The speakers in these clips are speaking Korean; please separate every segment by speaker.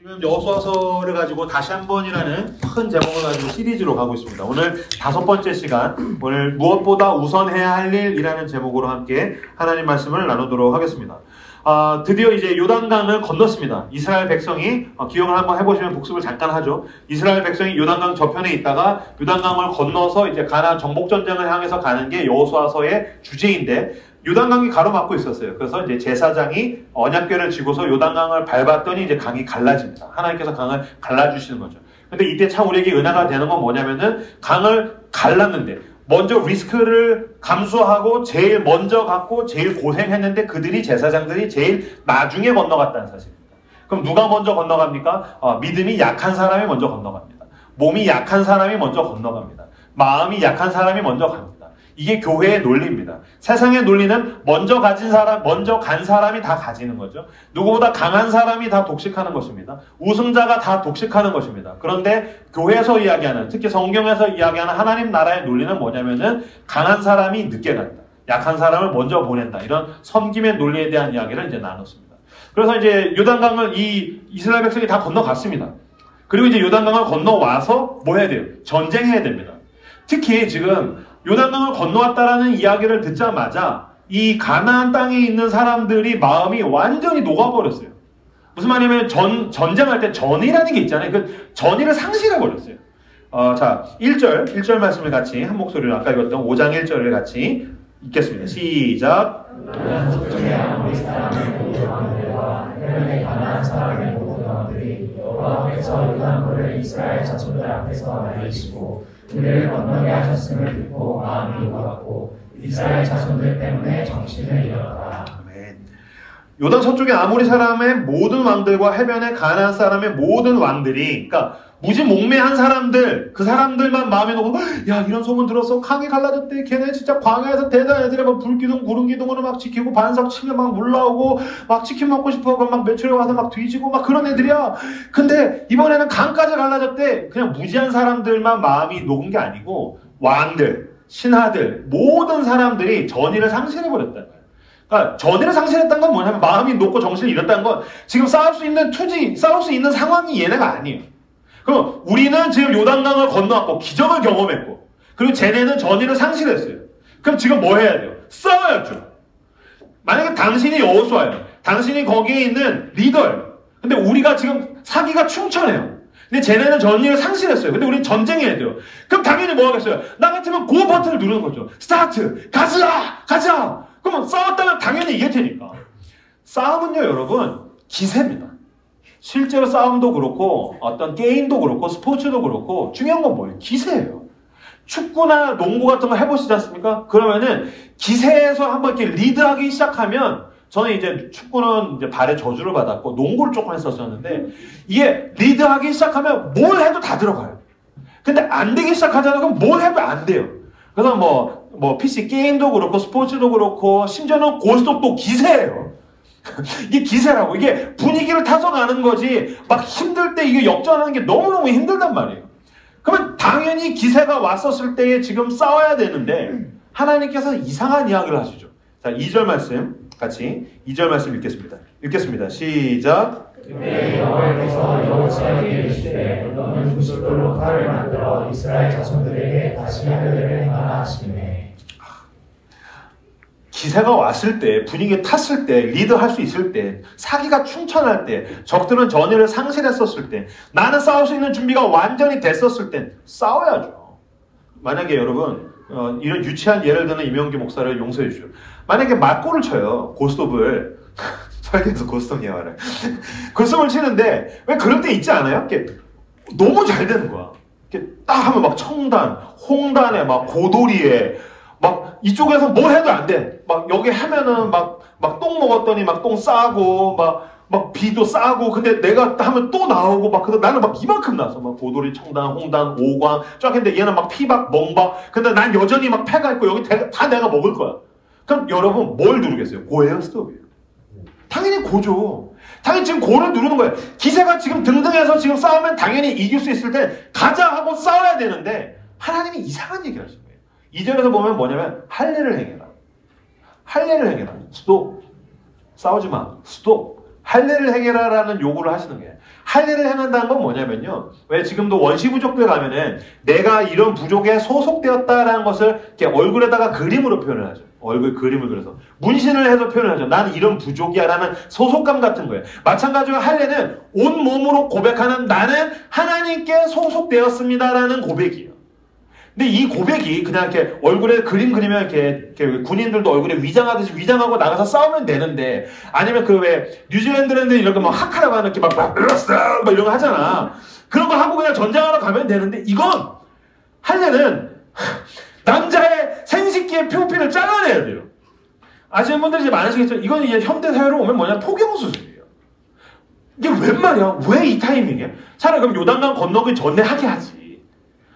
Speaker 1: 지금 여호수아서를 가지고 다시 한 번이라는 큰 제목을 가지고 시리즈로 가고 있습니다. 오늘 5번째 시간, 오늘 무엇보다 우선해야 할 일이라는 제목으로 함께 하나님 말씀을 나누도록 하겠습니다. 드디어 이제 요단강을 건넜습니다. 이스라엘 백성이 기억을 한번 해보시면 복습을 잠깐 하죠. 이스라엘 백성이 요단강 저편에 있다가 요단강을 건너서 이제 가나안 정복 전쟁을 향해서 가는 게 여호수아서의 주제인데 요단강이 가로막고 있었어요. 그래서 이제 제사장이 언약궤를 쥐고서 요단강을 밟았더니 이제 강이 갈라집니다. 하나님께서 강을 갈라주시는 거죠. 근데 이때 참 우리에게 은혜가 되는 건 뭐냐면은 강을 갈랐는데 먼저 리스크를 감수하고 제일 먼저 갔고 제일 고생했는데 그들이 제사장들이 제일 나중에 건너갔다는 사실입니다. 그럼 누가 먼저 건너갑니까? 믿음이 약한 사람이 먼저 건너갑니다. 몸이 약한 사람이 먼저 건너갑니다. 마음이 약한 사람이 먼저 갑니다. 이게 교회의 논리입니다. 세상의 논리는 먼저 간 사람이 다 가지는 거죠. 누구보다 강한 사람이 다 독식하는 것입니다. 우승자가 다 독식하는 것입니다. 그런데 교회에서 이야기하는, 특히 성경에서 이야기하는 하나님 나라의 논리는 뭐냐면은 강한 사람이 늦게 간다. 약한 사람을 먼저 보낸다. 이런 섬김의 논리에 대한 이야기를 이제 나눴습니다. 그래서 이제 요단강을 이 이스라엘 백성이 다 건너갔습니다. 그리고 이제 요단강을 건너와서 뭐 해야 돼요? 전쟁해야 됩니다. 특히 지금 요단강을 건너왔다라는 이야기를 듣자마자 이 가나안 땅에 있는 사람들이 마음이 완전히 녹아버렸어요. 무슨 말이냐면 전쟁할 때 전이라는 게 있잖아요. 그 전의를 상실해버렸어요. 자, 1절 말씀을 같이 한 목소리로 아까 읽었던 5장 1절을 같이 읽겠습니다. 시작.
Speaker 2: 서쪽의 아모리 사람의 모든 왕들과 해변의 가나안 사람의 모든 왕들이 여호와 앞에서 요단강을 이스라엘 자손들 앞에서 날리시고 그를 건너게 하셨음을 듣고 마음이 녹았고 이스라엘 자손들 때문에 정신을 잃었다.
Speaker 1: 아멘. 요단 서쪽의 아모리 사람의 모든 왕들과 해변의 가나안 사람의 모든 왕들이, 그러니까 무지몽매한 사람들, 그 사람들만 마음에 놓고, 야, 이런 소문 들었어. 강이 갈라졌대. 걔네 진짜 광야에서 대단 애들이 막 불기둥, 구름기둥으로 막 지키고 반석 치면 막 올라오고 막 치킨 먹고 싶어 하고 막 매출에 와서 막 뒤지고 막 그런 애들이야. 근데 이번에는 강까지 갈라졌대. 그냥 무지한 사람들만 마음이 녹은 게 아니고 왕들, 신하들, 모든 사람들이 전의를 상실해버렸다는 거예요. 그러니까 전의를 상실했다는 건 뭐냐면 마음이 녹고 정신을 잃었다는 건 지금 싸울 수 있는 상황이 얘네가 아니에요. 그럼 우리는 지금 요단강을 건너왔고 기적을 경험했고 그리고 쟤네는 전의를 상실했어요. 그럼 지금 뭐 해야 돼요? 싸워야죠. 만약에 당신이 여호수아예요. 당신이 거기에 있는 리더예요. 근데 우리가 지금 사기가 충천해요. 근데 쟤네는 전의를 상실했어요. 근데 우리는 전쟁해야 돼요. 그럼 당연히 뭐 하겠어요? 나 같으면 고 버튼을 누르는 거죠. 스타트! 가자! 그러면 싸웠다면 당연히 이길 테니까. 싸움은요, 여러분, 기세입니다. 실제로 싸움도 그렇고 어떤 게임도 그렇고 스포츠도 그렇고 중요한 건 뭐예요? 기세예요. 축구나 농구 같은 거 해보시지 않습니까? 그러면은 기세에서 한번 이렇게 리드하기 시작하면 저는 이제 축구는 이제 발에 저주를 받았고 농구를 조금 했었었는데 이게 리드하기 시작하면 뭘 해도 다 들어가요. 근데 안 되기 시작하잖아요. 그럼 뭘 해도 안 돼요. 그래서 뭐 PC 게임도 그렇고 스포츠도 그렇고 심지어는 고스톱도 기세예요. 이게 기세라고. 이게 분위기를 타서 가는 거지 막 힘들 때 이게 역전하는 게 너무너무 힘들단 말이에요. 그러면 당연히 기세가 왔었을 때에 지금 싸워야 되는데 하나님께서 이상한 이야기를 하시죠. 자, 2절 말씀 같이 2절 말씀 읽겠습니다. 시작.
Speaker 2: 그때 여호와께서 여호수아에게 이르시되 너는 90돌로 칼을 만들어 이스라엘 자손들에게 다시 하려를 행하라 하시매.
Speaker 1: 기세가 왔을 때, 분위기에 탔을 때, 리드할 수 있을 때, 사기가 충천할 때, 적들은 전의를 상실했었을 때, 나는 싸울 수 있는 준비가 완전히 됐었을 땐 싸워야죠. 만약에 여러분 이런 유치한 예를 드는 임영기 목사를 용서해 주십시오. 만약에 맞고를 쳐요. 고스톱을. 설계에서 고스톱 예화를. 고스톱을 치는데 왜 그럴 때 있지 않아요? 이렇게 너무 잘 되는 거야. 이렇게 딱 하면 막 청단, 홍단에 막 고도리에 막 이쪽에서 뭘 해도 안 돼. 막 여기 하면은 막 똥 먹었더니 막 똥 싸고 막 비도 싸고 근데 내가 하면 또 나오고 막 그래서 나는 막 이만큼 나서 막 고도리, 청단, 홍단, 오광 쫙 했는데 얘는 막 피박, 멍박 근데 난 여전히 막 패가 있고 여기 다 내가 먹을 거야. 그럼 여러분 뭘 누르겠어요? 고예요? 스톱이에요? 당연히 고죠. 당연히 지금 고를 누르는 거예요. 기세가 지금 등등해서 지금 싸우면 당연히 이길 수 있을 때 가자 하고 싸워야 되는데 하나님이 이상한 얘기를 하시는 거예요. 2절에서 보면 뭐냐면 할례를 행해라. 할례를 행해라. 스톱. 싸우지 마. 스톱. 할례를 행해라라는 요구를 하시는 거예요. 할례를 행한다는 건 뭐냐면요. 왜 지금도 원시부족들 가면은 내가 이런 부족에 소속되었다라는 것을 이렇게 얼굴에다가 그림으로 표현을 하죠. 얼굴 그림을 그려서. 문신을 해서 표현을 하죠. 나는 이런 부족이야 라는 소속감 같은 거예요. 마찬가지로 할례는 온몸으로 고백하는 나는 하나님께 소속되었습니다 라는 고백이에요. 근데 이 고백이 그냥 이렇게 얼굴에 그림 그리면 이렇게 군인들도 얼굴에 위장하듯이 위장하고 나가서 싸우면 되는데, 아니면 그 왜 뉴질랜드랜드 이렇게 막 하카라고 하는 이렇게 막 이런 거 하잖아. 그런 거 하고 그냥 전쟁하러 가면 되는데, 이건 할례는 남자의 생식기의 표피를 잘라내야 돼요. 아시는 분들이 이제 많으시겠죠. 이건 이제 현대 사회로 오면 뭐냐, 토경수술이에요. 이게 웬 말이야? 왜 이 타이밍에? 차라리 그럼 요단강 건너기 전에 하게 하지.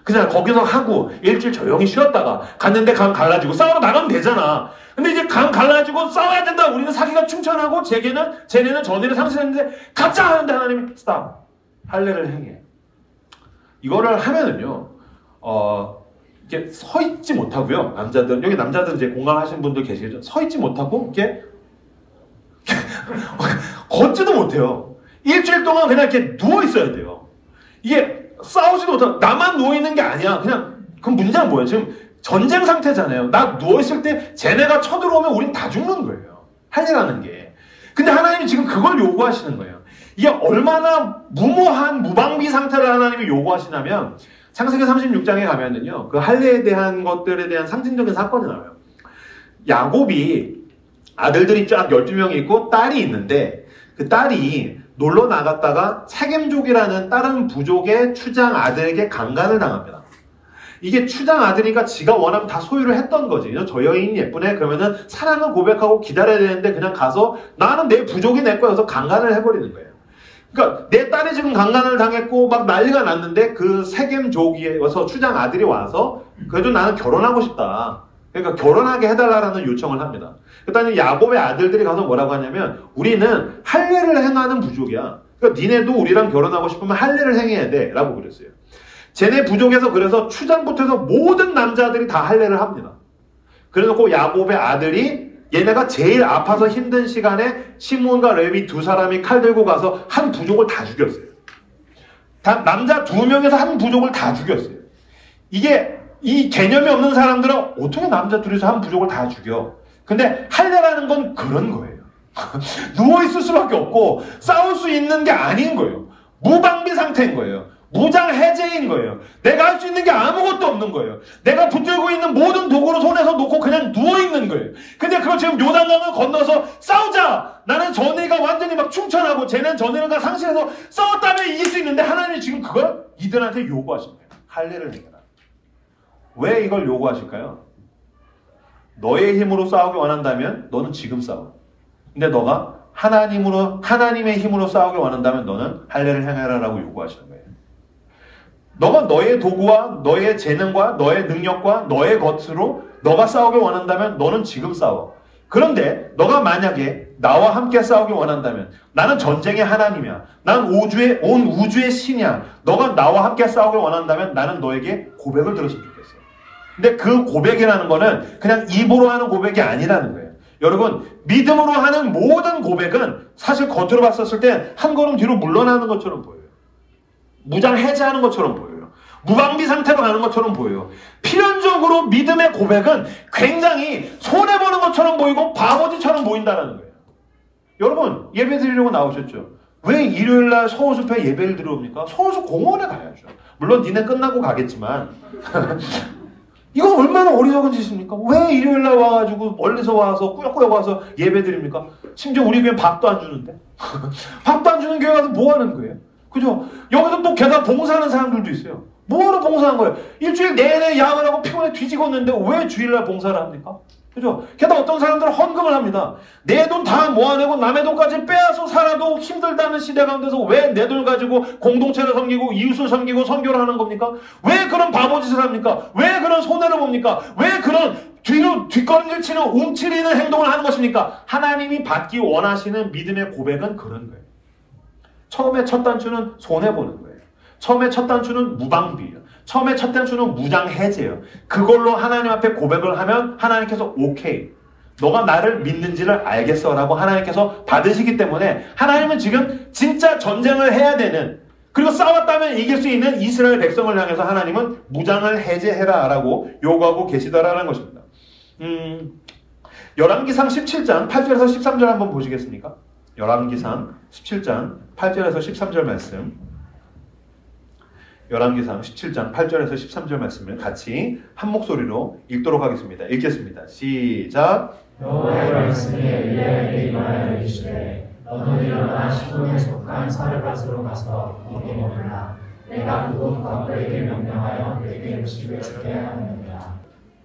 Speaker 1: 그냥 거기서 하고 일주일 조용히 쉬었다가 갔는데 강 갈라지고 싸우러 나가면 되잖아. 근데 이제 강 갈라지고 싸워야 된다. 우리는 사기가 충천하고 쟤네는 전의를 상실했는데 가짜 하는데 하나님이 스탑. 할례를 행해. 이거를 하면은요, 이렇게 서 있지 못하고요. 남자들, 여기 남자들 이제 공감하시는 분들 계시겠죠? 서 있지 못하고 이렇게 걷지도 못해요. 일주일 동안 그냥 이렇게 누워 있어야 돼요. 이게 싸우지도 못하고 나만 누워있는 게 아니야. 그냥 그럼 문제는 뭐예요? 지금 전쟁 상태잖아요. 나 누워있을 때 쟤네가 쳐들어오면 우린 다 죽는 거예요. 할례라는 게. 근데 하나님이 지금 그걸 요구하시는 거예요. 이게 얼마나 무모한 무방비 상태를 하나님이 요구하시냐면 창세기 36장에 가면은요, 그 할례에 대한 것들에 대한 상징적인 사건이 나와요. 야곱이 아들들이 쫙 12명이 있고 딸이 있는데, 그 딸이 놀러 나갔다가 세겜족이라는 다른 부족의 추장 아들에게 강간을 당합니다. 이게 추장 아들이니까 지가 원하면 다 소유를 했던 거지. 저 여인이 예쁘네? 그러면은 사랑을 고백하고 기다려야 되는데 그냥 가서 나는 내 부족이 내 거여서 강간을 해버리는 거예요. 그러니까 내 딸이 지금 강간을 당했고 막 난리가 났는데 그 세겜족이 와서 추장 아들이 와서 그래도 나는 결혼하고 싶다. 그러니까 결혼하게 해달라는 요청을 합니다. 그랬더니 야곱의 아들들이 가서 뭐라고 하냐면 우리는 할례를 행하는 부족이야. 그러니까 니네도 우리랑 결혼하고 싶으면 할례를 행해야 돼 라고 그랬어요. 쟤네 부족에서 그래서 추장부터 해서 모든 남자들이 다 할례를 합니다. 그래놓고 야곱의 아들이 얘네가 제일 아파서 힘든 시간에 시몬과 레위 두 사람이 칼 들고 가서 한 부족을 다 죽였어요. 남자 2명에서 한 부족을 다 죽였어요. 이게 이 개념이 없는 사람들은 어떻게 남자 둘이서 한 부족을 다 죽여? 근데 할례라는 건 그런 거예요. 누워있을 수밖에 없고 싸울 수 있는 게 아닌 거예요. 무방비 상태인 거예요. 무장 해제인 거예요. 내가 할 수 있는 게 아무것도 없는 거예요. 내가 붙들고 있는 모든 도구를 손에서 놓고 그냥 누워있는 거예요. 근데 그걸 지금 요단강을 건너서 싸우자! 나는 전의가 완전히 막 충천하고 쟤는 전의가 상실해서 싸웠다면 이길 수 있는데 하나님이 지금 그걸 이들한테 요구하신 거예요. 할례를 해라. 왜 이걸 요구하실까요? 너의 힘으로 싸우기 원한다면 너는 지금 싸워. 근데 너가 하나님의 힘으로 싸우기 원한다면 너는 할례를 행하라라고 요구하시는 거예요. 너가 너의 도구와 너의 재능과 너의 능력과 너의 것으로 너가 싸우기 원한다면 너는 지금 싸워. 그런데 너가 만약에 나와 함께 싸우기 원한다면 나는 전쟁의 하나님이야. 난 온 우주의 신이야. 너가 나와 함께 싸우기 원한다면 나는 너에게 고백을 들었으면 좋겠어. 근데 그 고백이라는 거는 그냥 입으로 하는 고백이 아니라는 거예요. 여러분, 믿음으로 하는 모든 고백은 사실 겉으로 봤었을 때 한 걸음 뒤로 물러나는 것처럼 보여요. 무장 해제하는 것처럼 보여요. 무방비 상태로 가는 것처럼 보여요. 필연적으로 믿음의 고백은 굉장히 손해보는 것처럼 보이고 바보짓처럼 보인다는 거예요. 여러분, 예배 드리려고 나오셨죠? 왜 일요일날 서울숲에 예배를 드려옵니까? 서울숲 공원에 가야죠. 물론 니네 끝나고 가겠지만 이거 얼마나 어리석은 짓입니까? 왜 일요일날 와가지고 멀리서 와서 꾸역꾸역 와서 예배 드립니까? 심지어 우리 교회는 밥도 안 주는데 밥도 안 주는 교회 가서 뭐 하는 거예요? 그죠? 여기서 또 게다가 봉사하는 사람들도 있어요. 뭐하러 봉사한 거예요? 일주일 내내 야근을 하고 피곤해 뒤지겠는데 왜 주일날 봉사를 합니까? 그죠? 게다가 어떤 사람들은 헌금을 합니다. 내 돈 다 모아내고 남의 돈까지 빼앗아 살아도 힘들다는 시대 가운데서 왜 내 돈 가지고 공동체를 섬기고 이웃을 섬기고 선교를 하는 겁니까? 왜 그런 바보짓을 합니까? 왜 그런 손해를 봅니까? 왜 그런 뒷걸음질 치는 움츠리는 행동을 하는 것입니까? 하나님이 받기 원하시는 믿음의 고백은 그런 거예요. 처음에 첫 단추는 손해보는 거예요. 처음에 첫 단추는 무방비예요. 처음에 첫 단추는 무장 해제예요. 그걸로 하나님 앞에 고백을 하면 하나님께서 오케이. 너가 나를 믿는지를 알겠어 라고 하나님께서 받으시기 때문에 하나님은 지금 진짜 전쟁을 해야 되는, 그리고 싸웠다면 이길 수 있는 이스라엘 백성을 향해서 하나님은 무장을 해제해라 라고 요구하고 계시다라는 것입니다. 열왕기상 17장 8절에서 13절 한번 보시겠습니까? 열왕기상 17장 8절에서 13절 말씀. 열왕기상 17장 8절에서 13절 말씀을 같이 한 목소리로 읽도록 하겠습니다. 읽겠습니다. 시작.
Speaker 2: 여호와의 말씀이 엘리야에게 임하여 이르시되 너는 일어나 시돈에 속한 사르밧으로 가서 거기 머물라. 내가 그곳 과부에게 명령하여 내게 음식을 주게 하느니라.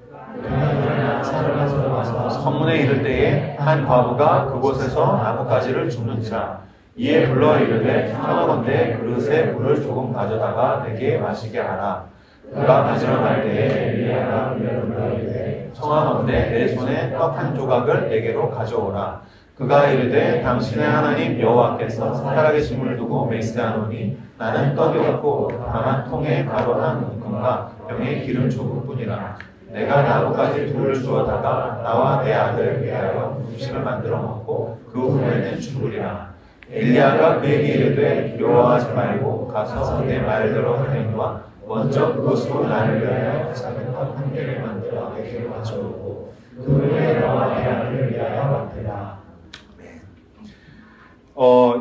Speaker 2: 그가 일어나 사르밧으로 가서
Speaker 1: 성문에 이를 때에 한 과부가 그곳에서 나뭇가지를 줍는지라. 이에 불러 이르되 청하건대 그릇에 물을 조금 가져다가 내게 마시게 하라. 그가 마시러 갈 때에 엘리야가 불러 이르되 청하건대 내 손에 떡 한 조각을 내게로 가져오라. 그가 이르되 당신의 하나님 여호와께서 살아계심을 두고 맹세하노니 나는 떡이 없고 다만 통에 가루 한 움큼과 병에 기름 조금뿐이라. 내가 나뭇가지 둘을 주어다가 나와 내 아들을 위하여 음식을 만들어 먹고 그 후에는 죽으리라. 엘리야가 그에게 이르되 두려워하지 말고 가서 내 말대로 하느니와 먼저 그것으로 나를 위하여 작은 떡 한 개를 만들어 내게로 가져오고 그 후에 너와 내 아들을 위하여 만들라.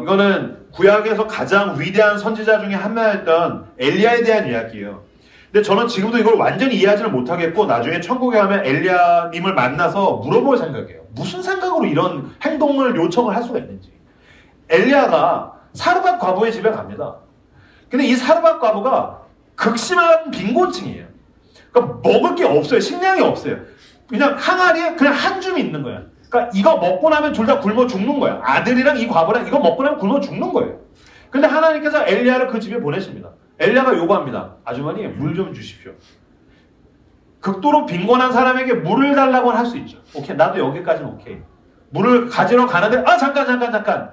Speaker 1: 이거는 구약에서 가장 위대한 선지자 중에 한 명이었던 엘리야에 대한 이야기예요. 근데 저는 지금도 이걸 완전히 이해하지는 못하겠고 나중에 천국에 가면 엘리야님을 만나서 물어볼 생각이에요. 무슨 생각으로 이런 행동을 요청을 할 수가 있는지. 엘리야가 사르밧 과부의 집에 갑니다. 근데 이 사르밧 과부가 극심한 빈곤층이에요. 그러니까 먹을 게 없어요. 식량이 없어요. 그냥 항아리에 그냥 한 줌이 있는 거예요. 그러니까 이거 먹고 나면 둘 다 굶어 죽는 거예요. 아들이랑 이 과부랑 이거 먹고 나면 굶어 죽는 거예요. 근데 하나님께서 엘리야를 그 집에 보내십니다. 엘리야가 요구합니다. 아주머니 물 좀 주십시오. 극도로 빈곤한 사람에게 물을 달라고 할 수 있죠. 오케이, 나도 여기까지는 오케이. 물을 가지러 가는데 잠깐.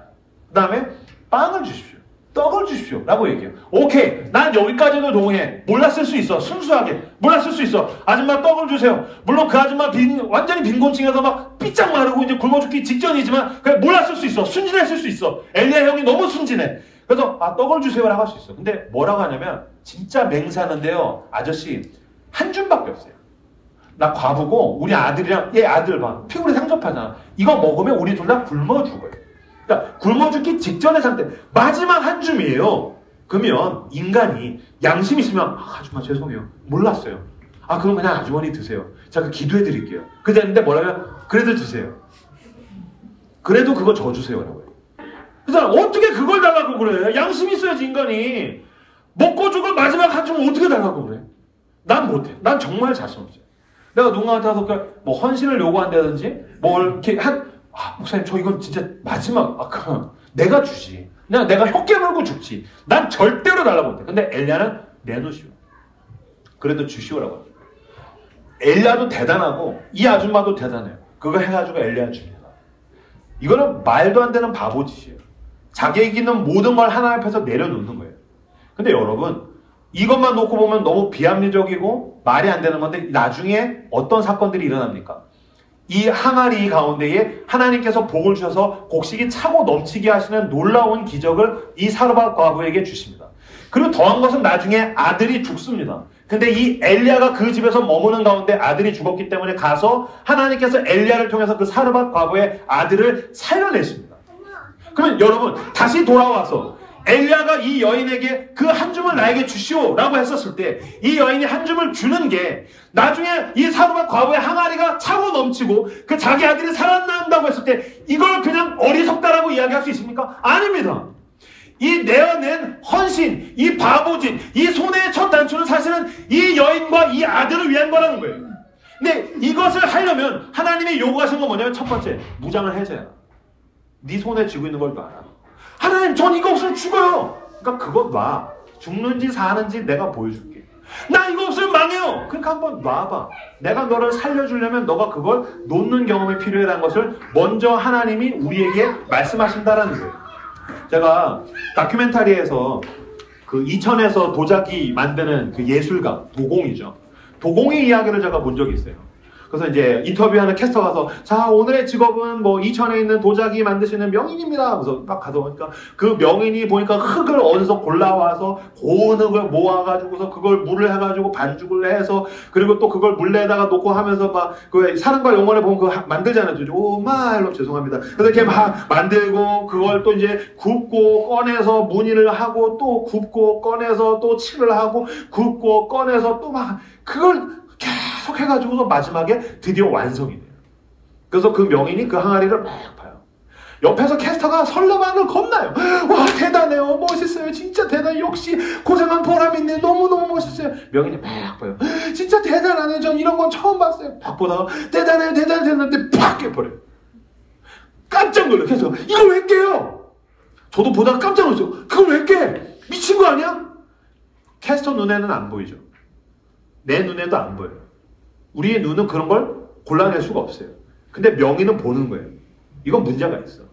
Speaker 1: 그 다음에 빵을 주십시오. 떡을 주십시오. 라고 얘기해요. 오케이, 난 여기까지도 동의해. 몰랐을 수 있어. 순수하게. 몰랐을 수 있어. 아줌마 떡을 주세요. 물론 그 아줌마 완전히 빈곤층에서 막 삐짝 마르고 이제 굶어 죽기 직전이지만 그냥 몰랐을 수 있어. 순진했을 수 있어. 엘리야 형이 너무 순진해. 그래서 떡을 주세요 라고 할 수 있어. 근데 뭐라고 하냐면 진짜 맹세하는데요. 아저씨 한 줌밖에 없어요. 나 과부고 우리 아들이랑 얘 아들 봐. 피골이 상접하잖아. 이거 먹으면 우리 둘 다 굶어 죽어요. 그러니까 굶어 죽기 직전의 상태. 마지막 한 줌이에요. 그러면 인간이 양심 있으면 아줌마 죄송해요. 몰랐어요. 그럼 그냥 아주머니 드세요. 제가 기도해 드릴게요. 그랬는데 뭐라면 그래도 드세요. 그래도 그거 저 주세요 라고 해요. 그래서 어떻게 그걸 달라고 그래. 양심이 있어야지 인간이. 먹고 죽을 마지막 한 줌을 어떻게 달라고 그래. 난 못해. 난 정말 자신 없어요. 내가 누군가한테 가서 뭐 헌신을 요구한다든지 뭘 이렇게 목사님 저 이건 진짜 마지막 내가 주지. 그냥 내가 혀깨 물고 죽지. 난 절대로 달라고 못해. 근데 엘리야는 내놓으시오. 그래도 주시오라고 합니다. 엘리야도 대단하고 이 아줌마도 대단해요. 그거 해가지고 엘리야 줍니다. 이거는 말도 안 되는 바보짓이에요. 자기에게 있는 모든 걸 하나님 앞에서 내려놓는 거예요. 근데 여러분 이것만 놓고 보면 너무 비합리적이고 말이 안 되는 건데 나중에 어떤 사건들이 일어납니까? 이 항아리 가운데에 하나님께서 복을 주셔서 곡식이 차고 넘치게 하시는 놀라운 기적을 이 사르밧 과부에게 주십니다. 그리고 더한 것은 나중에 아들이 죽습니다. 근데 이 엘리야가 그 집에서 머무는 가운데 아들이 죽었기 때문에 가서 하나님께서 엘리야를 통해서 그 사르밧 과부의 아들을 살려냈습니다. 그러면 여러분 다시 돌아와서 엘리야가 이 여인에게 그 한 줌을 나에게 주시오 라고 했었을 때 이 여인이 한 줌을 주는 게 나중에 이 사르밧 과부의 항아리가 차고 넘치고 그 자기 아들이 살아난다고 했을 때 이걸 그냥 어리석다라고 이야기할 수 있습니까? 아닙니다. 이 내어낸 헌신, 이 바보짓, 이 손해의 첫 단추는 사실은 이 여인과 이 아들을 위한 거라는 거예요. 근데 이것을 하려면 하나님이 요구하신 건 뭐냐면 첫 번째, 무장을 해줘야. 네 손에 쥐고 있는 걸 놔라. 하나님 전 이거 없으면 죽어요. 그러니까 그거 놔. 죽는지 사는지 내가 보여줄게. 나 이거 없으면 망해요. 그러니까 한번 놔봐. 내가 너를 살려주려면 너가 그걸 놓는 경험이 필요하다는 것을 먼저 하나님이 우리에게 말씀하신다라는 거예요. 제가 다큐멘터리에서 그 이천에서 도자기 만드는 그 예술가 도공이죠. 도공의 이야기를 제가 본 적이 있어요. 그래서 이제 인터뷰하는 캐스터 가서 자 오늘의 직업은 뭐 이천에 있는 도자기 만드시는 명인입니다. 그래서 딱 가서 보니까 그 명인이 보니까 흙을 어디서 골라와서 고운 흙을 모아가지고서 그걸 물을 해가지고 반죽을 해서 그리고 또 그걸 물에다가 놓고 하면서 막 그 사랑과 영혼에 보면 그거 만들잖아요. 오마일로 죄송합니다. 그래서 이렇게 막 만들고 그걸 또 이제 굽고 꺼내서 무늬를 하고 또 굽고 꺼내서 또 칠을 하고 굽고 꺼내서 또 막 그걸 계속 해가지고서 마지막에 드디어 완성이 돼요. 그래서 그 명인이 그 항아리를 막 봐요. 옆에서 캐스터가 설레반을 겁나요. 와 대단해요. 멋있어요. 진짜 대단해. 역시 고생한 보람이 있네. 너무너무 멋있어요. 명인이 막 봐요. 진짜 대단하네. 전 이런 건 처음 봤어요. 막 보다가 대단해요. 대단한데 팍 깨버려요. 깜짝 놀라요. 그래서 이걸 왜 깨요? 저도 보다가 깜짝 놀랐어요. 그걸 왜 깨? 미친 거 아니야? 캐스터 눈에는 안 보이죠. 내 눈에도 안 보여요. 우리의 눈은 그런 걸 골라낼 수가 없어요. 근데 명의는 보는 거예요. 이건 문제가 있어.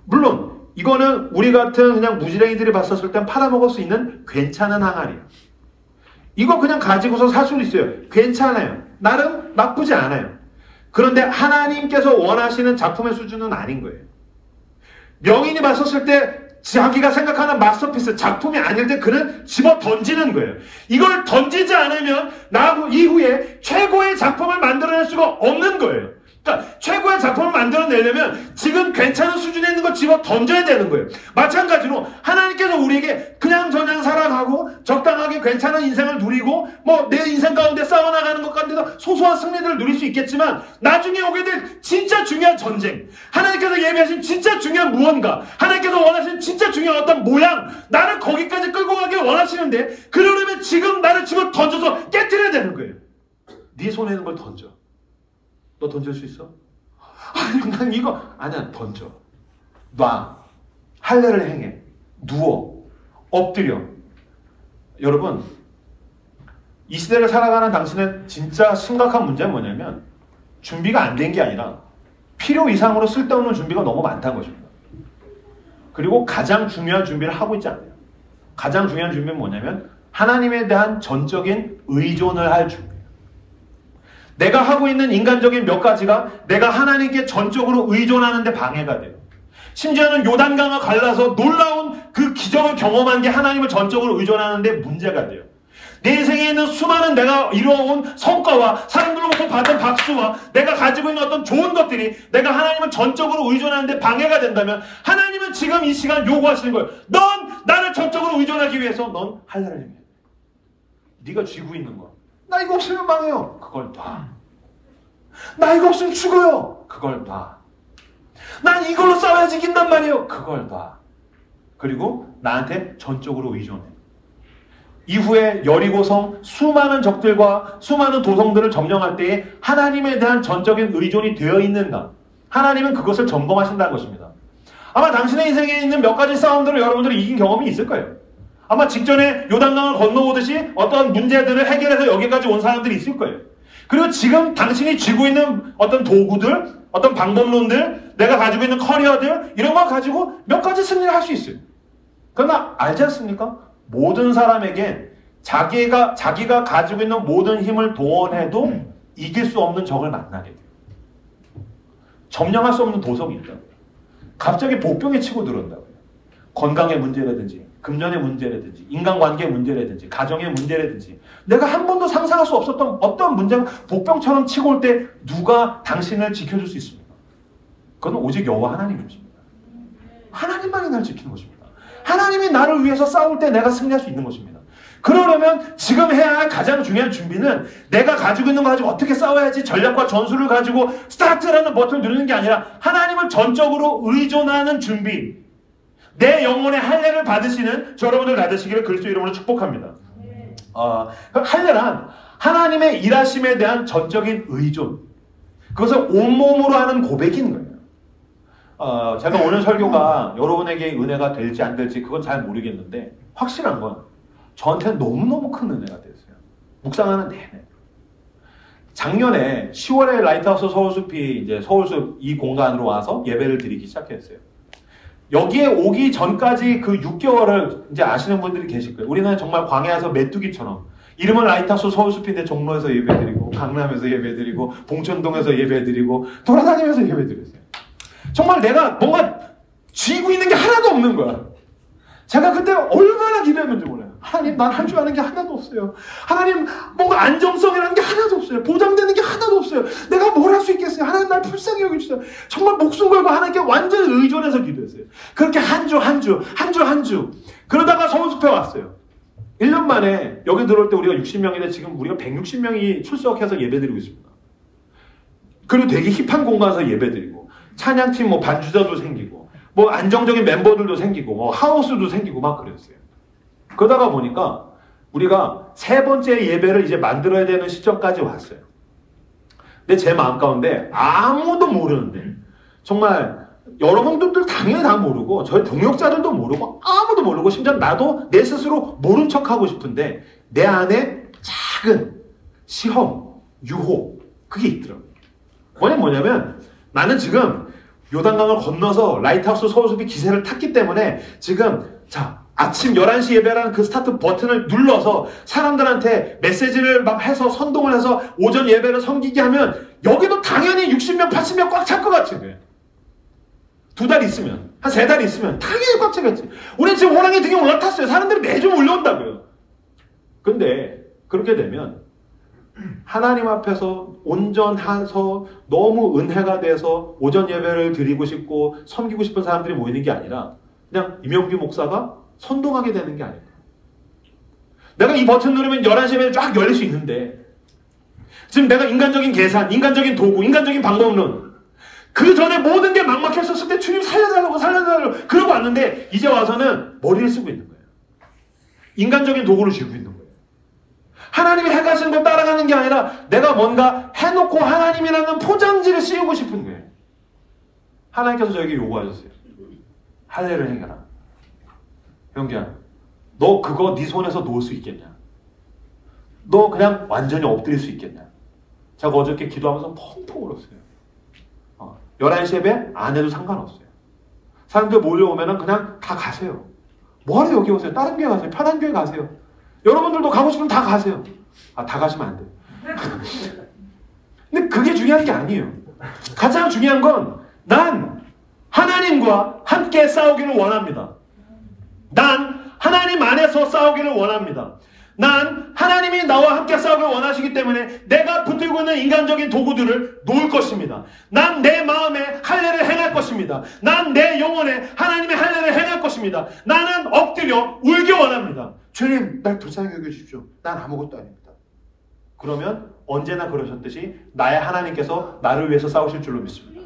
Speaker 1: 물론 이거는 우리 같은 그냥 무지랭이들이 봤었을 땐 팔아먹을 수 있는 괜찮은 항아리예요. 이거 그냥 가지고서 살 수 있어요. 괜찮아요. 나름 나쁘지 않아요. 그런데 하나님께서 원하시는 작품의 수준은 아닌 거예요. 명인이 봤었을 때 자기가 생각하는 마스터피스 작품이 아닐 때 그는 집어 던지는 거예요. 이걸 던지지 않으면 나 이후에 최고의 작품을 만들어낼 수가 없는 거예요. 그러니까 최고의 작품을 만들어내려면 지금 괜찮은 수준에 있는 걸 집어 던져야 되는 거예요. 마찬가지로 하나님께서 우리에게 그냥저냥 살아가고 적당하게 괜찮은 인생을 누리고 뭐 내 인생 가운데 싸워나가는 것 가운데서 소소한 승리들을 누릴 수 있겠지만 나중에 오게 될 진짜 중요한 전쟁, 하나님께서 예비하신 진짜 중요한 무언가, 하나님께서 원하시는 진짜 중요한 어떤 모양, 나를 거기까지 끌고 가길 원하시는데 그러려면 지금 나를 집어 던져서 깨트려야 되는 거예요. 네 손에 있는 걸 던져. 너 던질 수 있어? 아니, 난 이거. 아니야, 던져. 놔. 할례를 행해. 누워. 엎드려. 여러분, 이 시대를 살아가는 당신의 진짜 심각한 문제는 뭐냐면 준비가 안 된 게 아니라 필요 이상으로 쓸데없는 준비가 너무 많다는 것입니다. 그리고 가장 중요한 준비를 하고 있지 않아요. 가장 중요한 준비는 뭐냐면 하나님에 대한 전적인 의존을 할 준비. 내가 하고 있는 인간적인 몇 가지가 내가 하나님께 전적으로 의존하는 데 방해가 돼요. 심지어는 요단강을 갈라서 놀라운 그 기적을 경험한 게 하나님을 전적으로 의존하는 데 문제가 돼요. 내 인생에 있는 수많은 내가 이루어온 성과와 사람들로부터 받은 박수와 내가 가지고 있는 어떤 좋은 것들이 내가 하나님을 전적으로 의존하는 데 방해가 된다면 하나님은 지금 이 시간 요구하시는 거예요. 넌 나를 전적으로 의존하기 위해서 넌 할례를 해. 네가 쥐고 있는 거. 나 이거 없으면 망해요. 그걸 놔. 나 이거 없으면 죽어요. 그걸 놔. 난 이걸로 싸워야지 이긴단 말이에요. 그걸 놔. 그리고 나한테 전적으로 의존해. 이후에 여리고성 수많은 적들과 수많은 도성들을 점령할 때에 하나님에 대한 전적인 의존이 되어 있는가? 하나님은 그것을 점검하신다는 것입니다. 아마 당신의 인생에 있는 몇 가지 싸움들을 여러분들이 이긴 경험이 있을 거예요. 아마 직전에 요단강을 건너오듯이 어떤 문제들을 해결해서 여기까지 온 사람들이 있을 거예요. 그리고 지금 당신이 쥐고 있는 어떤 도구들, 어떤 방법론들, 내가 가지고 있는 커리어들 이런 거 가지고 몇 가지 승리를 할 수 있어요. 그러나 알지 않습니까? 모든 사람에게 자기가 가지고 있는 모든 힘을 동원해도 이길 수 없는 적을 만나게 돼요. 점령할 수 없는 도성이 있다고요. 갑자기 복병에 치고 들어온다고요. 건강의 문제라든지 금전의 문제라든지 인간관계의 문제라든지 가정의 문제라든지 내가 한 번도 상상할 수 없었던 어떤 문제가 복병처럼 치고 올 때 누가 당신을 지켜줄 수 있습니까? 그건 오직 여호와 하나님이십니다. 하나님만이 나를 지키는 것입니다. 하나님이 나를 위해서 싸울 때 내가 승리할 수 있는 것입니다. 그러려면 지금 해야 할 가장 중요한 준비는 내가 가지고 있는 거 가지고 어떻게 싸워야지 전략과 전술을 가지고 스타트라는 버튼을 누르는 게 아니라 하나님을 전적으로 의존하는 준비. 내 영혼의 할례를 받으시는 여러분들 받으시기를 그리스도 이름으로 축복합니다. 할례란 하나님의 일하심에 대한 전적인 의존. 그것을 온몸으로 하는 고백인 거예요. 제가 오늘 설교가 여러분에게 은혜가 될지 안 될지 그건 잘 모르겠는데 확실한 건 저한테는 너무너무 큰 은혜가 됐어요. 묵상하는 내내. 작년에 10월에 라이트하우스 서울숲이 이제 서울숲 이 공간으로 와서 예배를 드리기 시작했어요. 여기에 오기 전까지 그 6개월을 이제 아시는 분들이 계실 거예요. 우리는 정말 광야에서 메뚜기처럼 이름은 라이트하우스 서울숲인데 종로에서 예배드리고 강남에서 예배드리고 봉천동에서 예배드리고 돌아다니면서 예배드렸어요. 정말 내가 뭔가 쥐고 있는 게 하나도 없는 거야. 제가 그때 얼마나 기대했는지 몰라요. 하나님, 난 할 줄 아는 게 하나도 없어요. 하나님, 뭔가 안정성이라는 게 하나도 없어요. 보장되는 게 하나도 없어요. 내가 뭘 할 수 있겠어요. 하나님, 날 불쌍히 여겨주세요. 정말 목숨 걸고 하나님께 완전히 의존해서 기도했어요. 그렇게 한 주. 그러다가 서울숲에 왔어요. 1년 만에 여기 들어올 때 우리가 60명인데 지금 우리가 160명이 출석해서 예배드리고 있습니다. 그리고 되게 힙한 공간에서 예배드리고 찬양팀 뭐 반주자도 생기고 뭐 안정적인 멤버들도 생기고 뭐 하우스도 생기고 막 그랬어요. 그러다가 보니까 우리가 3번째 예배를 이제 만들어야 되는 시점까지 왔어요. 근데 제 마음 가운데 아무도 모르는데 정말 여러분들도 당연히 다 모르고 저희 동역자들도 모르고 아무도 모르고 심지어 나도 내 스스로 모른 척하고 싶은데 내 안에 작은 시험, 유혹 그게 있더라고요. 뭐냐면 나는 지금 요단강을 건너서 라이트하우스 서울숲이 기세를 탔기 때문에 지금 아침 11시 예배라는 그 스타트 버튼을 눌러서 사람들한테 메시지를 막 해서 선동을 해서 오전 예배를 섬기게 하면 여기도 당연히 60명, 80명 꽉 찰 것 같은 거예요. 2달 있으면, 한 3달 있으면 당연히 꽉 차겠지. 우리 지금 호랑이 등에 올라탔어요. 사람들이 매주 몰려온다고요. 근데 그렇게 되면 하나님 앞에서 온전해서 너무 은혜가 돼서 오전 예배를 드리고 싶고 섬기고 싶은 사람들이 모이는 게 아니라 그냥 임영규 목사가 선동하게 되는 게 아닐까. 내가 이 버튼 누르면 11시 예배는 쫙 열릴 수 있는데 지금 내가 인간적인 계산, 인간적인 도구, 인간적인 방법론 그 전에 모든 게 막막했었을 때 주님 살려달라고 그러고 왔는데 이제 와서는 머리를 쓰고 있는 거예요. 인간적인 도구를 쥐고 있는 거예요. 하나님이 해가시는 걸 따라가는 게 아니라 내가 뭔가 해놓고 하나님이라는 포장지를 씌우고 싶은 거예요. 하나님께서 저에게 요구하셨어요. 할례를 행해라. 형제야, 너 그거 네 손에서 놓을 수 있겠냐? 너 그냥 완전히 엎드릴 수 있겠냐? 제가 어저께 기도하면서 펑펑 울었어요. 11시 예배 안 해도 상관없어요. 사람들 몰려오면 그냥 다 가세요. 뭐하러 여기 오세요? 다른 교회 가세요. 편한 교회 가세요. 여러분들도 가고 싶으면 다 가세요. 다 가시면 안 돼요. 근데 그게 중요한 게 아니에요. 가장 중요한 건 난 하나님과 함께 싸우기를 원합니다. 난 하나님 안에서 싸우기를 원합니다. 난 하나님이 나와 함께 싸우길 원하시기 때문에 내가 붙들고 있는 인간적인 도구들을 놓을 것입니다. 난 내 마음에 할례를 행할 것입니다. 난 내 영혼에 하나님의 할례를 행할 것입니다. 나는 엎드려 울기 원합니다. 주님, 날 불쌍히 여겨주십시오. 난 아무것도 아닙니다. 그러면 언제나 그러셨듯이 나의 하나님께서 나를 위해서 싸우실 줄로 믿습니다.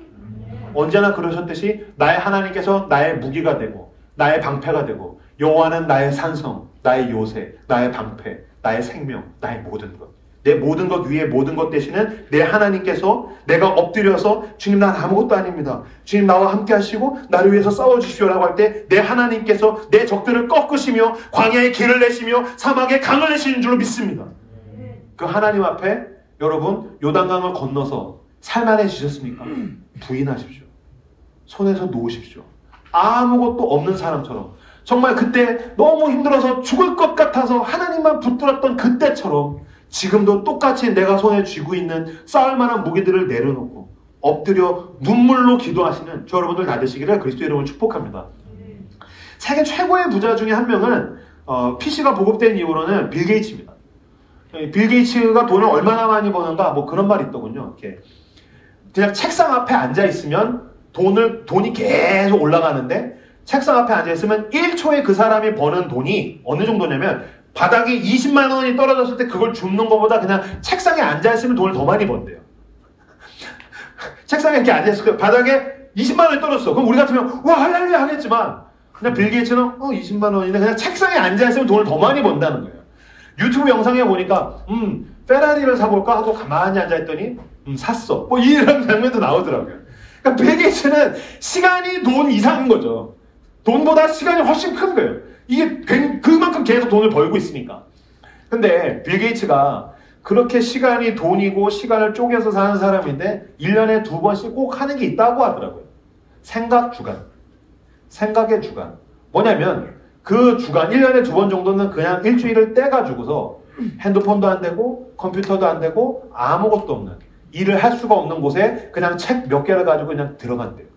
Speaker 1: 언제나 그러셨듯이 나의 하나님께서 나의 무기가 되고 나의 방패가 되고 여호와는 나의 산성, 나의 요새, 나의 방패, 나의 생명, 나의 모든 것. 내 모든 것 위에 모든 것 되시는 내 하나님께서 내가 엎드려서 주님 난 아무것도 아닙니다. 주님 나와 함께 하시고 나를 위해서 싸워주십시오라고 할 때 내 하나님께서 내 적들을 꺾으시며 광야에 길을 내시며 사막에 강을 내시는 줄로 믿습니다. 그 하나님 앞에 여러분 요단강을 건너서 살만해지셨습니까? 부인하십시오. 손에서 놓으십시오. 아무것도 없는 사람처럼 정말 그때 너무 힘들어서 죽을 것 같아서 하나님만 붙들었던 그때처럼 지금도 똑같이 내가 손에 쥐고 있는 싸울 만한 무기들을 내려놓고 엎드려 눈물로 기도하시는 저 여러분들 다 되시기를 그리스도 이름으로 축복합니다. 세계 최고의 부자 중에 한 명은 PC가 보급된 이후로는 빌 게이츠입니다. 빌 게이츠가 돈을 얼마나 많이 버는가 뭐 그런 말이 있더군요. 이렇게 그냥 책상 앞에 앉아 있으면 돈이 계속 올라가는데 책상 앞에 앉아있으면 1초에 그 사람이 버는 돈이 어느 정도냐면 바닥에 20만 원이 떨어졌을 때 그걸 줍는 것보다 그냥 책상에 앉아있으면 돈을 더 많이 번대요. 책상에 이렇게 앉아있을 때 바닥에 20만 원이 떨어졌어. 그럼 우리 같으면 와 할렐루야 하겠지만 그냥 빌 게이츠는 20만 원인데 그냥 책상에 앉아있으면 돈을 더 많이 번다는 거예요. 유튜브 영상에 보니까 페라리를 사볼까 하고 가만히 앉아있더니 샀어. 뭐 이런 장면도 나오더라고요. 그러니까 빌 게이츠는 시간이 돈 이상인 거죠. 돈보다 시간이 훨씬 큰 거예요. 이게 그만큼 계속 돈을 벌고 있으니까. 근데 빌 게이츠가 그렇게 시간이 돈이고 시간을 쪼개서 사는 사람인데 1년에 2번씩 꼭 하는 게 있다고 하더라고요. 생각 주간. 생각의 주간. 뭐냐면 그 주간 1년에 2번 정도는 그냥 일주일을 떼가지고서 핸드폰도 안 되고 컴퓨터도 안 되고 아무것도 없는, 일을 할 수가 없는 곳에 그냥 책 몇 개를 가지고 그냥 들어간대요.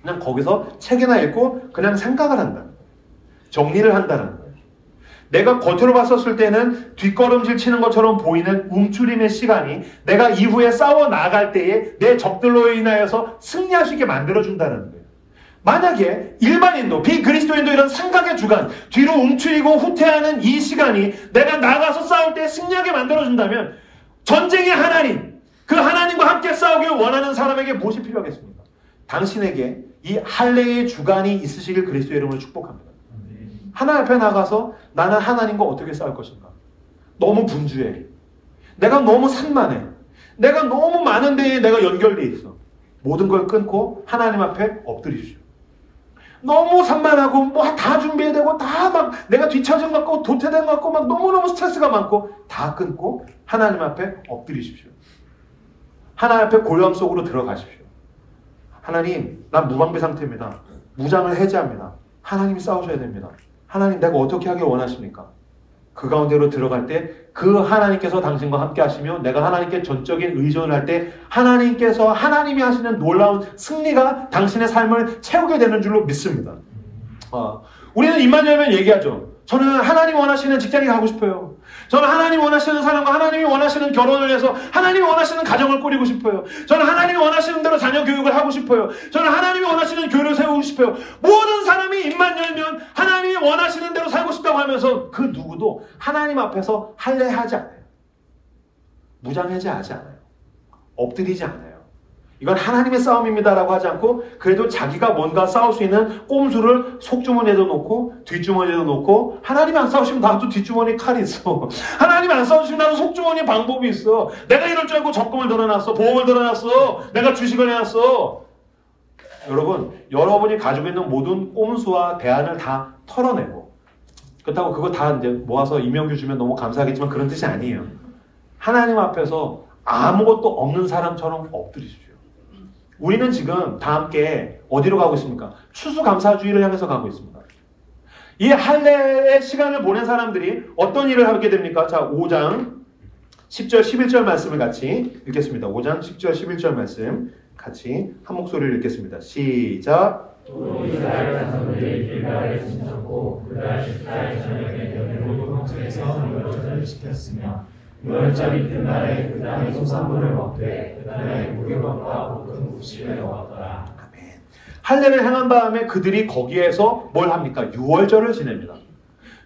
Speaker 1: 그냥 거기서 책이나 읽고 그냥 생각을 한다. 정리를 한다는 거예요. 내가 겉으로 봤었을 때는 뒷걸음질 치는 것처럼 보이는 움츠림의 시간이 내가 이후에 싸워 나갈 때에 내 적들로 인하여서 승리할 수 있게 만들어준다는 거예요. 만약에 일반인도 비그리스도인도 이런 생각의 주간, 뒤로 움츠리고 후퇴하는 이 시간이 내가 나가서 싸울 때 승리하게 만들어준다면 전쟁의 하나님, 그 하나님과 함께 싸우길 원하는 사람에게 무엇이 필요하겠습니까? 당신에게 이 할례의 주간이 있으시길 그리스도의 이름으로 축복합니다. 하나님 앞에 나가서 나는 하나님과 어떻게 싸울 것인가? 너무 분주해. 내가 너무 산만해. 내가 너무 많은 데에 내가 연결되어 있어. 모든 걸 끊고 하나님 앞에 엎드리십시오. 너무 산만하고 뭐 다 준비해야 되고 다 막 내가 뒤처진 것 같고 도태된 것 같고 막 너무너무 스트레스가 많고 다 끊고 하나님 앞에 엎드리십시오. 하나님 앞에 고요함 속으로 들어가십시오. 하나님, 난 무방비 상태입니다. 무장을 해제합니다. 하나님이 싸우셔야 됩니다. 하나님, 내가 어떻게 하길 원하십니까? 그 가운데로 들어갈 때 그 하나님께서 당신과 함께 하시며 내가 하나님께 전적인 의존을 할 때 하나님께서 하나님이 하시는 놀라운 승리가 당신의 삶을 채우게 되는 줄로 믿습니다. 우리는 입만 열면 얘기하죠. 저는 하나님 원하시는 직장에 가고 싶어요. 저는 하나님 원하시는 사람과 하나님이 원하시는 결혼을 해서 하나님이 원하시는 가정을 꾸리고 싶어요. 저는 하나님이 원하시는 대로 자녀 교육을 하고 싶어요. 저는 하나님이 원하시는 교회를 세우고 싶어요. 모든 사람이 입만 열면 하나님이 원하시는 대로 살고 싶다고 하면서 그 누구도 하나님 앞에서 할례하지 않아요. 무장해제하지 않아요. 엎드리지 않아요. 이건 하나님의 싸움입니다라고 하지 않고 그래도 자기가 뭔가 싸울 수 있는 꼼수를 속주머니에도 놓고 뒷주머니에도 놓고 하나님이 안 싸우시면 나도 뒷주머니에 칼이 있어. 하나님이 안 싸우시면 나도 속주머니에 방법이 있어. 내가 이럴 줄 알고 적금을 들어놨어. 보험을 들어놨어. 내가 주식을 해놨어. 여러분, 여러분이 가지고 있는 모든 꼼수와 대안을 다 털어내고 그렇다고 그거 다 이제 모아서 이명규 주면 너무 감사하겠지만 그런 뜻이 아니에요. 하나님 앞에서 아무것도 없는 사람처럼 엎드리십시오. 우리는 지금 다 함께 어디로 가고 있습니까? 추수감사주의를 향해서 가고 있습니다. 이 할례의 시간을 보낸 사람들이 어떤 일을 하게 됩니까? 자, 5장 10절 11절 말씀을 같이 읽겠습니다. 5장 10절 11절 말씀 같이 한 목소리를 읽겠습니다. 시작.
Speaker 2: 또 이스라엘 자손들이 길갈에 진쳤고 그날 14일 저녁에 여호와 동쪽에서 유월절을 시켰으며 유월절 이튿날에 그 땅의 소산물을 먹되 그 날에 무교병과 볶은 곡식을 먹었더라.
Speaker 1: 아멘. 할례를 행한 다음에 그들이 거기에서 뭘 합니까? 유월절을 지냅니다.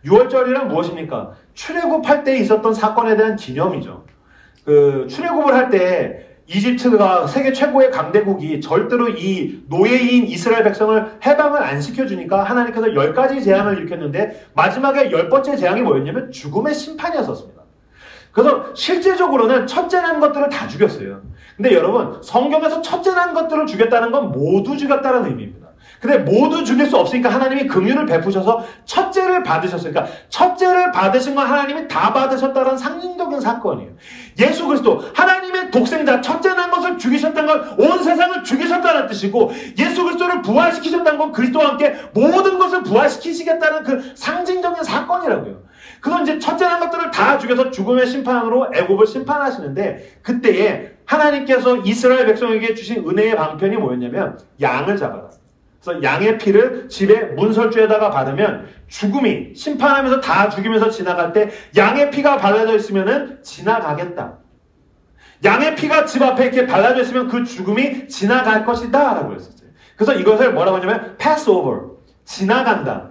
Speaker 1: 유월절이란 무엇입니까? 출애굽할 때 있었던 사건에 대한 기념이죠. 그 출애굽을 할 때 이집트가 세계 최고의 강대국이 절대로 이 노예인 이스라엘 백성을 해방을 안 시켜주니까 하나님께서 10가지 재앙을 일으켰는데 마지막에 10번째 재앙이 뭐였냐면 죽음의 심판이었었습니다. 그래서 실제적으로는 첫째 난 것들을 다 죽였어요. 근데 여러분, 성경에서 첫째 난 것들을 죽였다는 건 모두 죽였다는 의미입니다. 근데 모두 죽일 수 없으니까 하나님이 긍휼을 베푸셔서 첫째를 받으셨어요. 그러니까 첫째를 받으신 건 하나님이 다 받으셨다는 상징적인 사건이에요. 예수 그리스도, 하나님의 독생자, 첫째 난 것을 죽이셨다는 건 온 세상을 죽이셨다는 뜻이고 예수 그리스도를 부활시키셨다는 건 그리스도와 함께 모든 것을 부활시키시겠다는 그 상징적인 사건이라고요. 그건 이제 첫째 난 것들을 다 죽여서 죽음의 심판으로 애굽을 심판하시는데 그때에 하나님께서 이스라엘 백성에게 주신 은혜의 방편이 뭐였냐면 양을 잡아라. 그래서 양의 피를 집에 문설주에다가 바르면 죽음이 심판하면서 다 죽이면서 지나갈 때 양의 피가 발라져 있으면은 지나가겠다. 양의 피가 집 앞에 이렇게 발라져 있으면 그 죽음이 지나갈 것이다 라고 했었어요. 그래서 이것을 뭐라고 하냐면 Passover, 지나간다.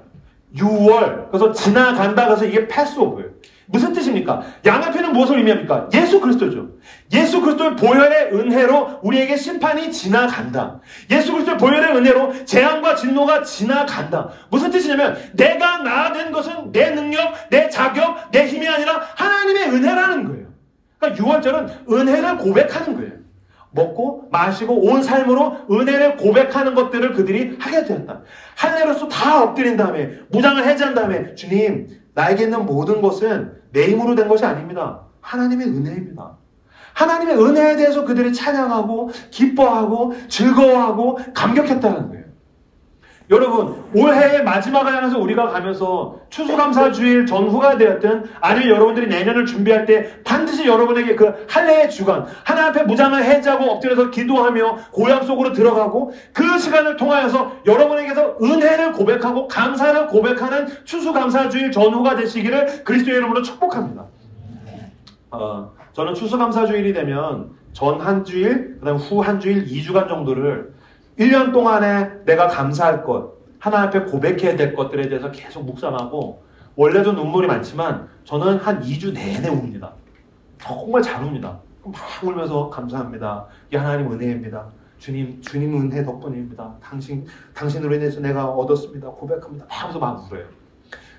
Speaker 1: 6월, 그래서 지나간다. 그래서 이게 Passover예요. 무슨 뜻입니까? 양의 피는 무엇을 의미합니까? 예수 그리스도죠. 예수 그리스도의 보혈의 은혜로 우리에게 심판이 지나간다. 예수 그리스도의 보혈의 은혜로 재앙과 진노가 지나간다. 무슨 뜻이냐면 내가 나아된 것은 내 능력, 내 자격, 내 힘이 아니라 하나님의 은혜라는 거예요. 그러니까 6월절은 은혜를 고백하는 거예요. 먹고 마시고 온 삶으로 은혜를 고백하는 것들을 그들이 하게 되었다. 할례로서 다 엎드린 다음에 무장을 해제한 다음에 주님, 나에게 있는 모든 것은 내 힘으로 된 것이 아닙니다. 하나님의 은혜입니다. 하나님의 은혜에 대해서 그들이 찬양하고 기뻐하고 즐거워하고 감격했다는 거예요. 여러분, 올해의 마지막을 향해서 우리가 가면서 추수감사주일 전후가 되었든 아니면 여러분들이 내년을 준비할 때 반드시 여러분에게 그 할례의 주간, 하나님 앞에 무장을 해제하고 엎드려서 기도하며 고향 속으로 들어가고 그 시간을 통하여서 여러분에게서 은혜를 고백하고 감사를 고백하는 추수감사주일 전후가 되시기를 그리스도의 이름으로 축복합니다. 저는 추수감사주일이 되면 전 한 주일, 그 다음 후 한 주일, 2주간 정도를 1년 동안에 내가 감사할 것, 하나님 앞에 고백해야 될 것들에 대해서 계속 묵상하고, 원래도 눈물이 많지만 저는 한 2주 내내 웁니다. 정말 잘 웁니다. 막 울면서 감사합니다. 이게 하나님 은혜입니다. 주님 은혜 덕분입니다. 당신으로 인해서 내가 얻었습니다. 고백합니다. 하면서 막 울어요.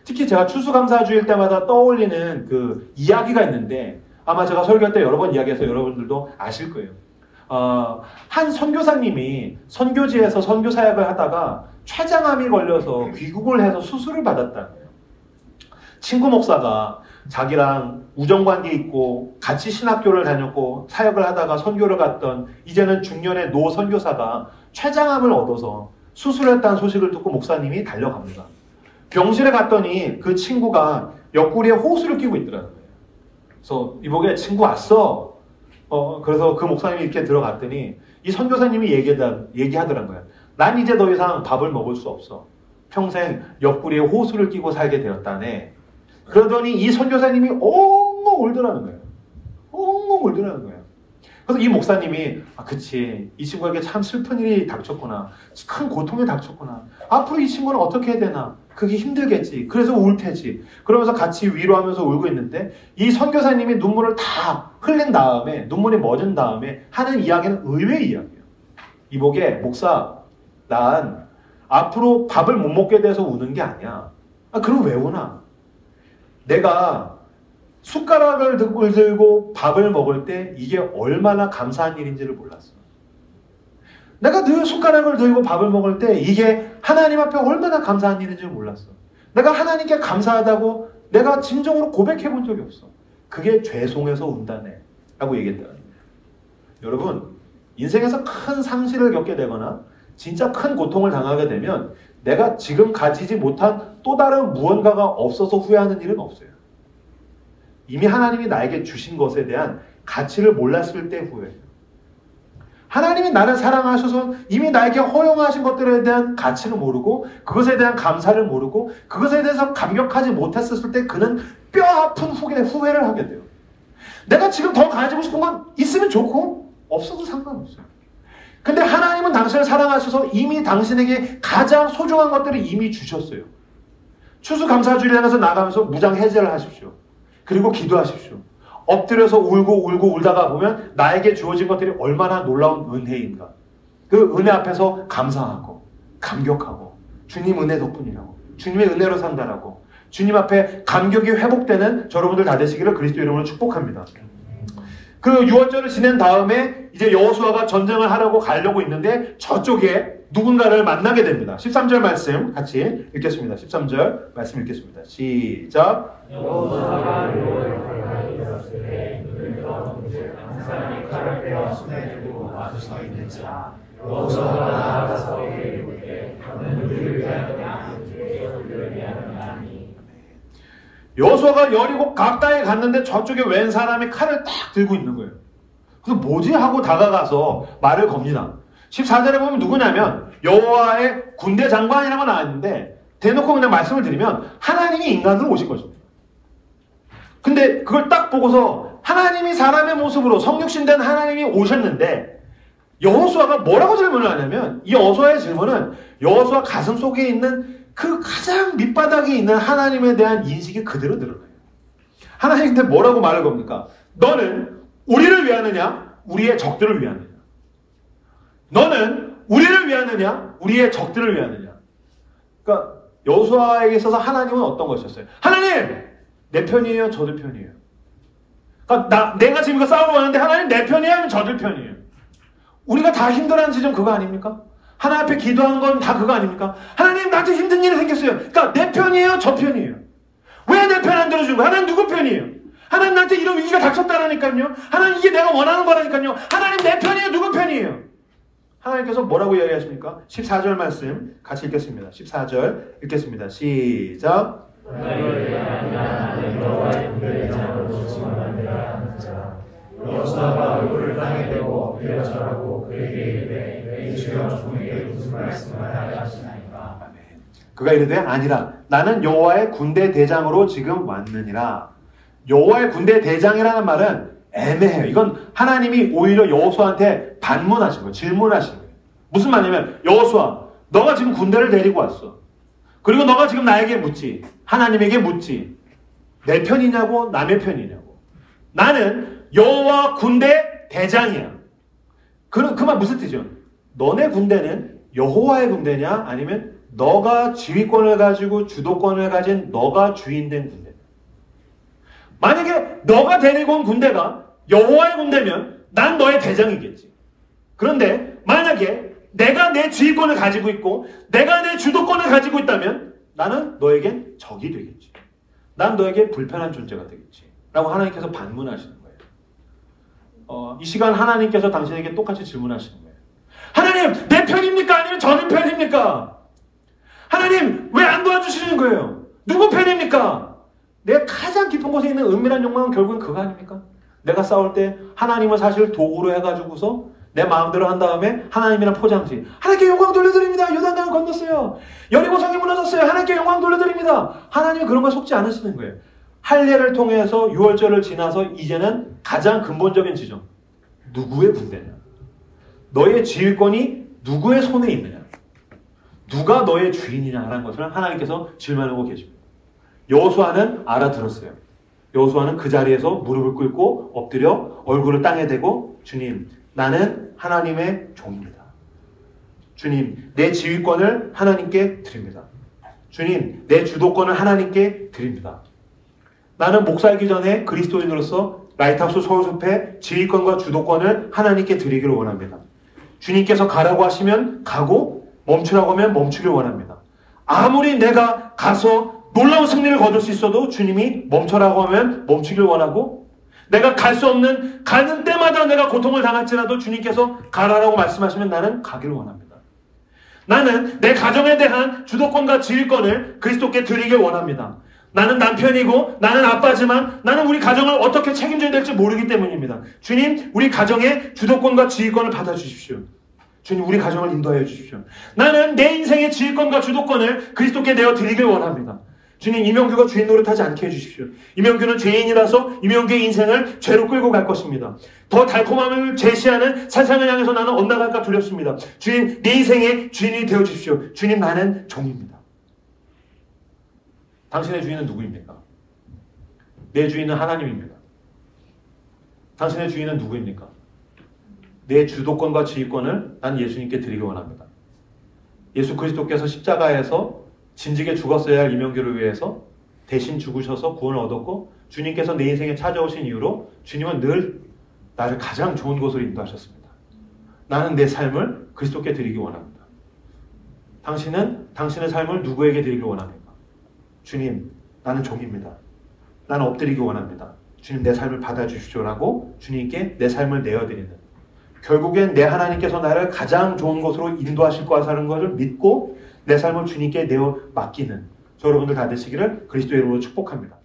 Speaker 1: 특히 제가 추수감사주일 때마다 떠올리는 그 이야기가 있는데, 아마 제가 설교할 때 여러 번 이야기해서 여러분들도 아실 거예요. 한 선교사님이 선교지에서 선교 사역을 하다가 췌장암이 걸려서 귀국을 해서 수술을 받았다는 거예요. 친구 목사가 자기랑 우정관계 있고 같이 신학교를 다녔고 사역을 하다가 선교를 갔던 이제는 중년의 노 선교사가 췌장암을 얻어서 수술했다는 소식을 듣고 목사님이 달려갑니다. 병실에 갔더니 그 친구가 옆구리에 호수를 끼고 있더라는 거예요. 그래서 이보게 친구 왔어. 그래서 그 목사님이 이렇게 들어갔더니 이 선교사님이 얘기하더란 거예요. 난 이제 더 이상 밥을 먹을 수 없어. 평생 옆구리에 호수를 끼고 살게 되었다네. 그러더니 이 선교사님이 엉엉 울더라는 거예요. 엉엉 울더라는 거예요. 그래서 이 목사님이 그치, 이 친구에게 참 슬픈 일이 닥쳤구나. 큰 고통이 닥쳤구나. 앞으로 이 친구는 어떻게 해야 되나. 그게 힘들겠지. 그래서 울 테지. 그러면서 같이 위로하면서 울고 있는데 이 선교사님이 눈물을 다 흘린 다음에, 눈물이 멎은 다음에 하는 이야기는 의외의 이야기예요. 이보게, 목사, 난 앞으로 밥을 못 먹게 돼서 우는 게 아니야. 그럼 왜 우나? 내가 숟가락을 들고 밥을 먹을 때 이게 얼마나 감사한 일인지를 몰랐어. 내가 늘 숟가락을 들고 밥을 먹을 때 이게 하나님 앞에 얼마나 감사한 일인지를 몰랐어. 내가 하나님께 감사하다고 내가 진정으로 고백해 본 적이 없어. 그게 죄송해서 운다네 라고 얘기했다. 여러분, 인생에서 큰 상실을 겪게 되거나 진짜 큰 고통을 당하게 되면 내가 지금 가지지 못한 또 다른 무언가가 없어서 후회하는 일은 없어요. 이미 하나님이 나에게 주신 것에 대한 가치를 몰랐을 때 후회해요. 하나님이 나를 사랑하셔서 이미 나에게 허용하신 것들에 대한 가치를 모르고 그것에 대한 감사를 모르고 그것에 대해서 감격하지 못했을 때 그는 뼈아픈 후회를 하게 돼요. 내가 지금 더 가지고 싶은 건 있으면 좋고 없어도 상관없어요. 근데 하나님은 당신을 사랑하셔서 이미 당신에게 가장 소중한 것들을 이미 주셨어요. 추수감사주일에 가서 나가면서 무장해제를 하십시오. 그리고 기도하십시오. 엎드려서 울고 울다가 보면 나에게 주어진 것들이 얼마나 놀라운 은혜인가. 그 은혜 앞에서 감사하고 감격하고 주님 은혜 덕분이라고, 주님의 은혜로 산다라고, 주님 앞에 감격이 회복되는 여러분들 다 되시기를 그리스도 이름으로 축복합니다. 그 유월절을 지낸 다음에 이제 여호수아가 전쟁을 하려고 가려고 있는데 저쪽에 누군가를 만나게 됩니다. 13절 말씀 같이 읽겠습니다. 13절 말씀 읽겠습니다. 시작.
Speaker 2: 여호수아가 유월절을 이르렀을 때 눈을 떠본즉 한 사람이 칼을 빼어 손에 들고 마주 서 있는 자. 여호수아가 나아가서 그에게 이르되 너는 우리를 위하느냐 우리를 위하느냐 하니.
Speaker 1: 여호수아가 여리고 가까이 갔는데 저쪽에 웬 사람이 칼을 딱 들고 있는 거예요. 그래서 뭐지 하고 다가가서 말을 겁니다. 14절에 보면 누구냐면 여호와의 군대 장관이라고 나왔는데 대놓고 그냥 말씀을 드리면 하나님이 인간으로 오신 것입니다. 근데 그걸 딱 보고서 하나님이 사람의 모습으로 성육신된 하나님이 오셨는데 여호수아가 뭐라고 질문을 하냐면 이 여호수아의 질문은 여호수아 가슴 속에 있는 그 가장 밑바닥에 있는 하나님에 대한 인식이 그대로 드러나요. 하나님한테 뭐라고 말을 겁니까? 너는 우리를 위하느냐? 우리의 적들을 위하느냐? 너는 우리를 위하느냐? 우리의 적들을 위하느냐? 그러니까 여호수아에게 있어서 하나님은 어떤 것이었어요? 하나님! 내 편이에요? 저들 편이에요? 그러니까 내가 지금 이거 싸우고 가는데 하나님 내 편이에요? 아니면 저들 편이에요? 우리가 다 힘들어하는 지점 그거 아닙니까? 하나님 앞에 기도하는 건 다 그거 아닙니까? 하나님 나한테 힘든 일이 생겼어요. 그러니까 내 편이에요? 저 편이에요? 왜 내 편 안 들어주는 거예요? 하나님 누구 편이에요? 하나님 나한테 이런 위기가 닥쳤다라니까요. 하나님 이게 내가 원하는 거라니까요. 하나님 내 편이에요? 누구 편이에요? 하나님께서 뭐라고 이야기하십니까? 14절 말씀 같이 읽겠습니다. 14절 읽겠습니다. 시작.
Speaker 2: 여호수아가 얼굴을 땅에 대고 엎드려 절하고 그에게 이르되 내 주여 종에게 무슨 말씀을 하려 하시나이까.
Speaker 1: 그가 이르되 아니라 나는 여호와의 군대 대장으로 지금 왔느니라. 여호와의 군대 대장이라는 말은 애매해요. 이건 하나님이 오히려 여호수아한테 반문하신 거예요. 질문하신 거예요. 무슨 말이냐면 여호수아 너가 지금 군대를 데리고 왔어. 그리고 너가 지금 나에게 묻지. 하나님에게 묻지. 내 편이냐고 남의 편이냐고. 나는 여호와 군대 대장이야. 그 말 무슨 뜻이죠? 너네 군대는 여호와의 군대냐 아니면 너가 지휘권을 가지고 주도권을 가진 너가 주인된 군대. 만약에 너가 데리고 온 군대가 여호와의 군대면 난 너의 대장이겠지. 그런데 만약에 내가 내 지휘권을 가지고 있고 내가 내 주도권을 가지고 있다면 나는 너에겐 적이 되겠지. 난 너에게 불편한 존재가 되겠지. 라고 하나님께서 반문하시는 거예요. 이 시간 하나님께서 당신에게 똑같이 질문하시는 거예요. 하나님, 내 편입니까? 아니면 저는 편입니까? 하나님, 왜 안 도와주시는 거예요? 누구 편입니까? 내 가장 깊은 곳에 있는 은밀한 욕망은 결국은 그거 아닙니까? 내가 싸울 때 하나님을 사실 도구로 해가지고서 내 마음대로 한 다음에 하나님이랑 포장지. 하나님께 영광 돌려드립니다. 요단강을 건넜어요. 여리고성이 무너졌어요. 하나님께 영광 돌려드립니다. 하나님은 그런 거 속지 않으시는 거예요. 할례를 통해서 6월절을 지나서 이제는 가장 근본적인 지점. 누구의 군대냐? 너의 지휘권이 누구의 손에 있느냐? 누가 너의 주인이냐라는 것을 하나님께서 질문하고 계십니다. 여호수아는 알아들었어요. 여호수아는 그 자리에서 무릎을 꿇고 엎드려 얼굴을 땅에 대고 주님, 나는 하나님의 종입니다. 주님, 내 지휘권을 하나님께 드립니다. 주님, 내 주도권을 하나님께 드립니다. 나는 목사이기 전에 그리스도인으로서 라이트하우스 서울숲의 지휘권과 주도권을 하나님께 드리기를 원합니다. 주님께서 가라고 하시면 가고 멈추라고 하면 멈추길 원합니다. 아무리 내가 가서 놀라운 승리를 거둘 수 있어도 주님이 멈춰라고 하면 멈추길 원하고 내가 갈 수 없는 가는 때마다 내가 고통을 당할지라도 주님께서 가라라고 말씀하시면 나는 가기를 원합니다. 나는 내 가정에 대한 주도권과 지휘권을 그리스도께 드리길 원합니다. 나는 남편이고 나는 아빠지만 나는 우리 가정을 어떻게 책임져야 될지 모르기 때문입니다. 주님, 우리 가정의 주도권과 지휘권을 받아주십시오. 주님, 우리 가정을 인도하여 주십시오. 나는 내 인생의 지휘권과 주도권을 그리스도께 내어 드리길 원합니다. 주님, 이명규가 주인 노릇하지 않게 해주십시오. 이명규는 죄인이라서 이명규의 인생을 죄로 끌고 갈 것입니다. 더 달콤함을 제시하는 세상을 향해서 나는 엇나갈까 두렵습니다. 주님, 내 인생의 주인이 되어주십시오. 주님, 나는 종입니다. 당신의 주인은 누구입니까? 내 주인은 하나님입니다. 당신의 주인은 누구입니까? 내 주도권과 지휘권을 난 예수님께 드리기 원합니다. 예수 그리스도께서 십자가에서 진직에 죽었어야 할 이명규를 위해서 대신 죽으셔서 구원을 얻었고 주님께서 내 인생에 찾아오신 이후로 주님은 늘 나를 가장 좋은 곳으로 인도하셨습니다. 나는 내 삶을 그리스도께 드리기 원합니다. 당신은 당신의 삶을 누구에게 드리기 원합니까? 주님, 나는 종입니다. 나는 엎드리기 원합니다. 주님, 내 삶을 받아주십시오라고 주님께 내 삶을 내어드리는, 결국엔 내 하나님께서 나를 가장 좋은 곳으로 인도하실 거라는 것을 믿고 내 삶을 주님께 내어 맡기는 저 여러분들 다 되시기를 그리스도의 이름으로 축복합니다.